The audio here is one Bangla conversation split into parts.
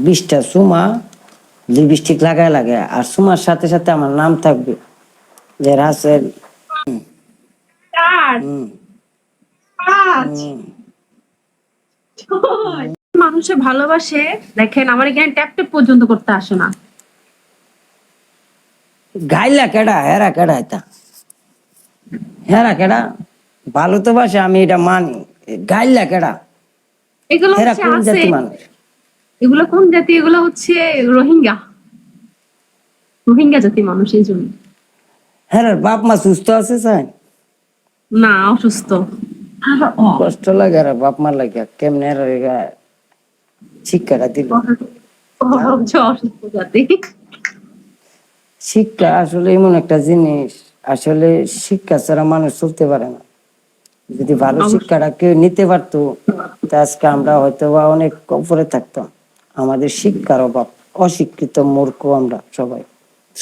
20টা সুমা লিপস্টিক লাগায় লাগে, আর সুমার সাথে সাথে আমার নাম থাকবে, যে রাসেল। চার পাঁচ ছয়। মানুষে ভালোবাসে, দেখেন আমার এখানে ট্যাপ ট্যাপ পর্যন্ত করতে আসে না। গাইলা কেডা, হেরা কেডা, এটা হেরা কেডা? ভালো তো বাসে, আমি এটা মানি। গাইলা কেডা? এগুলো হেরা হচ্ছে কোন আছে, জাতি মানুষ? এগুলো কোন জাতি? এগুলো হচ্ছে রোহিঙ্গা, রোহিঙ্গা জাতি মানুষ, এই জন্য। হেরার বাপ মা সুস্থ আছে স্যার? না, অসুস্থ। কষ্ট লাগে, আর বাপ মা লাগে কেমনে এরা শিক্ষাটা দিল? হচ্ছে অসুস্থ জাতি। শিক্ষা আসলে এমন একটা জিনিস, আসলে শিক্ষা ছাড়া মানুষ চলতে পারে না। যদি ভালো শিক্ষাটা কেউ নিতে পারতো, তা আজকে আমরা হয়তো বা অনেক উপরে থাকতাম। আমাদের শিক্ষার অভাব, অশিক্ষিত মূর্খ আমরা সবাই।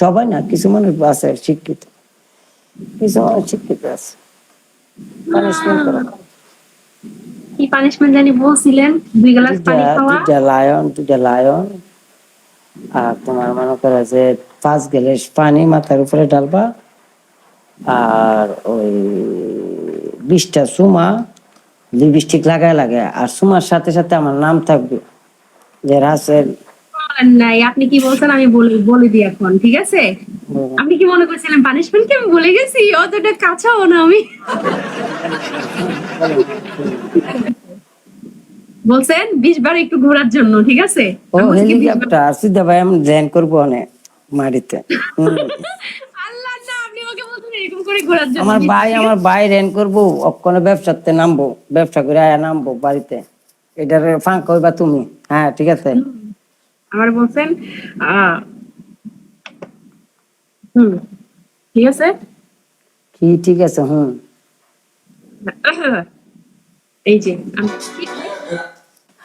সবাই না, কিছু মানুষ আছে শিক্ষিত, কিছু মানুষ শিক্ষিত আছে। পানিশমেন্ট করা, কি পানিশমেন্ট জানি বলছিলেন? 2 গ্লাস পানি খাওয়া। দুইটা লায়ন, আর তোমার মনে করো যে 5 গ্লাস পানি মাথার উপরে ঢালবা, আর ওই 20টা সুমা লিপস্টিক লাগায় লাগে, আর সুমার সাথে সাথে আমার নাম থাকবে, যে রাসেল। নাই, আপনি কি বলছেন আমি বলে দিই এখন, ঠিক আছে? আপনি কি মনে করছিলেন পানিশমেন্ট কি আমি ভুলে গেছি? অতটা কাঁচাও না আমি। বলছেন 20 বার একটু ঘোরার জন্য, ঠিক আছে? ও হেলিকপ্টার সিধা ভাই, আমি ল্যান্ড করবো অনেক মাটিতে। আল্লাহ না, আপনি আমাকে বলছেন এরকম করে ঘোরার জন্য। আমার ভাই ল্যান্ড করবো, অক্ষণে ব্যবসাতে নামবো, ব্যবসা করে আয়া নামবো বাড়িতে। এটার ফাঁক হইবা তুমি। হ্যাঁ ঠিক আছে। আমার বলছেন হুম, ঠিক আছে। কি ঠিক আছে? হুম। এই যে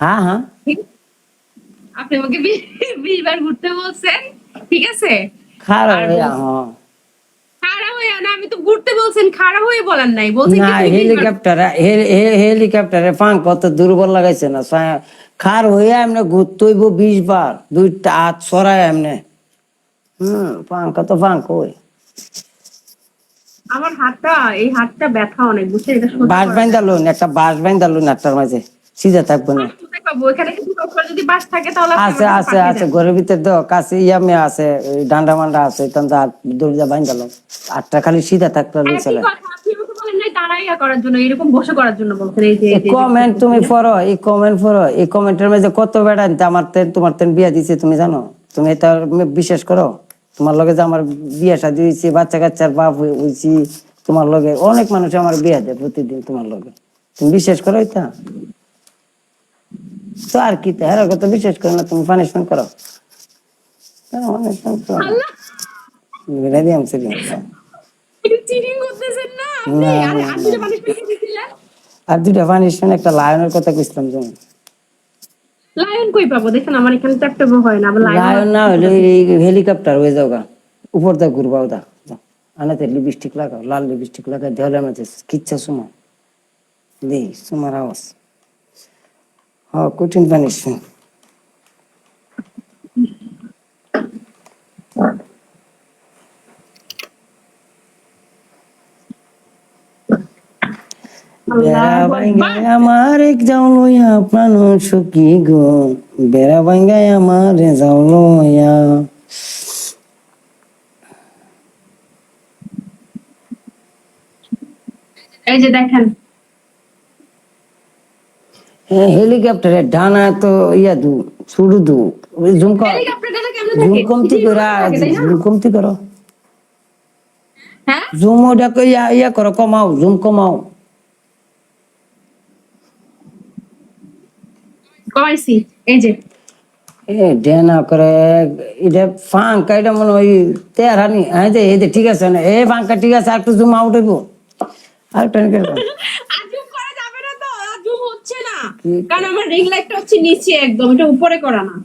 হ্যাঁ হ্যাঁ। আপনি আমাকে 20 বার ঘুরতে বলছেন, ঠিক আছে? খারাপ আর হইয়া, হ্যাঁ। খারাপ হয়ে না, আমি তো ঘুরতে বলছেন, খারাপ হয়ে বলেন নাই, বলছেন না, কি তুমি 20 বার। হেলিকপ্টারে ফাঁক কত দুর্বল লাগাইছে না, খার হইয়া এমনি ঘুরতে হইব 20 বার, দুইটা হাত সরায় এমনি। ফাঁক তো ফাঁক ওই আমার হাতটা, এই হাতটা ব্যথা অনেক, বুঝছেন? এটা সোজা বাঁশ করা যায় না। বাইন্দালুন, একটা বাঁশ বাইন্দালুন একটার মাঝে, সিধা থাকবো না। বাস কোথায় পাবো? এখানে কিন্তু কখনো যদি বাস থাকে তাহলে আপনি আছে আমার কাছে আছে পাঠিয়ে আছে, দেন। ঘরের ভিতর দাও, কাছে ইয়ামে আছে, ওই ডান্ডা মান্ডা আছে, তখন তো দরজা বাইন্দালো, আটটা খালি সিধা থাকতে একই চলে। কথা, আপনি আমাকে বলেন নাই দাঁড়াইয়া করার জন্য, এরকম বসে করার জন্য বলছেন। এই যে এই এই যে এই যে কমেন্ট তুমি করতেছেন। পড়ো, এই কমেন্ট পড়ো, এই কমেন্টের মধ্যে কত বেড়া আমার তোমার বিয়া দিছে, তুমি জানো? তুমি এটা বিশ্বাস করো? তোমার লগে যে আমার বিয়া শাদী হয়েছে, বাচ্চা কাচ্চার বাপ হয়েছি, তোমার লগে অনেক মানুষ আমার বিয়া দেয় প্রতিদিন তোমার লগে, তুমি বিশ্বাস করো এটা? তো আর কি, হ্যাঁ কত বিশ্বাস করো না, তুমি পানিশমেন্ট করো। আল্লাহ, এটা চিটিং করতেছেন না আপনি? না আরে না আর না, দুটো পানিশমেন্ট কি দিছিলেন? আর দুইটা পানিশমেন্ট, একটা লায়নের কথা কইছিলাম যেমন। লায়ন কই পাবো? দেখেন আমার এখানে তো একটা হয় না, আবার লায়ন লায়ন না হলে হেলিকপ্টার হয়ে যাও গা, উপর দিয়ে ঘুরবা ওটা। আনাতে লিপস্টিক লাগাও, লাল লিপস্টিক লাগাই দেওয়ালে মাঝে কিচ্ছা সুমা দেই, সুমার আওয়াজ। হ্যাঁ, কঠিন পানিশমেন্ট। বেড়া আল্লাহু আকবার। ভাঙ্গায় আমার এক যাও লইয়া প্রাণ সখী গো, বেড়া ভাঙ্গায় আমার যাও লইয়া। এই যে দেখেন, হেলিকপ্টারের ডানা তো ইয়া দু, ছুড়ু দু, ওই হেলিকপ্টার ডানা কেমনে জুম থাকে? কমতি সিটিং করা, করে থাকে, তাই না? জুম কমতি করো, হ্যাঁ, জুম ওটাকে ইয়া ইয়া করো, কমাও, জুম কমাও। কমাইছি। এই যে ডেনা করে এটা ফাঙ্কা, এটা মনে হয় তেরানি, হ্যাঁ যে এই যে ঠিক আছে না, এই ফাঙ্কা ঠিক আছে, আর একটু জুম আউট হইব, আর একটু আর জুম করা যাবে না তো, আর জুম হচ্ছে না, কারণ আমার রিং লাইটটা হচ্ছে নিচে একদম, এটা উপরে করা না,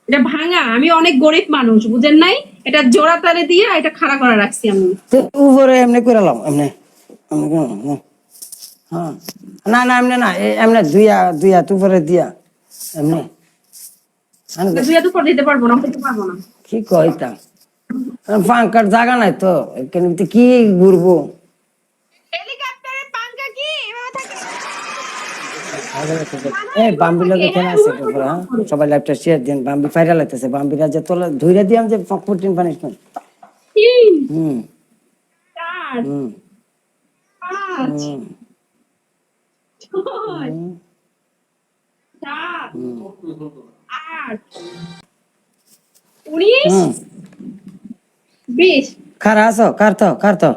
এটা ভাঙা। আমি অনেক গরিব মানুষ, বুঝেন নাই? এটা জোড়া তারে দিয়ে এটা খাড়া করা রাখছি আমি। উপরে এমনি করে লাম, এমনি এমনি করে লাম, হ্যাঁ। না না এমনি না, এমনি দুইয়া দুইয়া উপরে দিয়া এমনি। দুই হাত উপর দিতে পারবো না, দিতে পারবো না। কি কইতা পাঙ্কার জায়গা নাই তো, এখানে তো কি ঘুরবো। হেলিকপ্টারের পাঙ্খা কি এভাবে থাকে? এই বাম্বি লোকে কেন আছে তোমরা? সবাই লাইভটা শেয়ার দিন, বাম্বি ভাইরাল হইতেছে, বাম্বিরা যে তোলা ধইরা দিয়াম যে 14 পানিশমেন্ট। তিন, হুম চার, হুম 5, হুম 6, হুম 7, হুম 8, 19, হুম 20। কার আছো, কার তো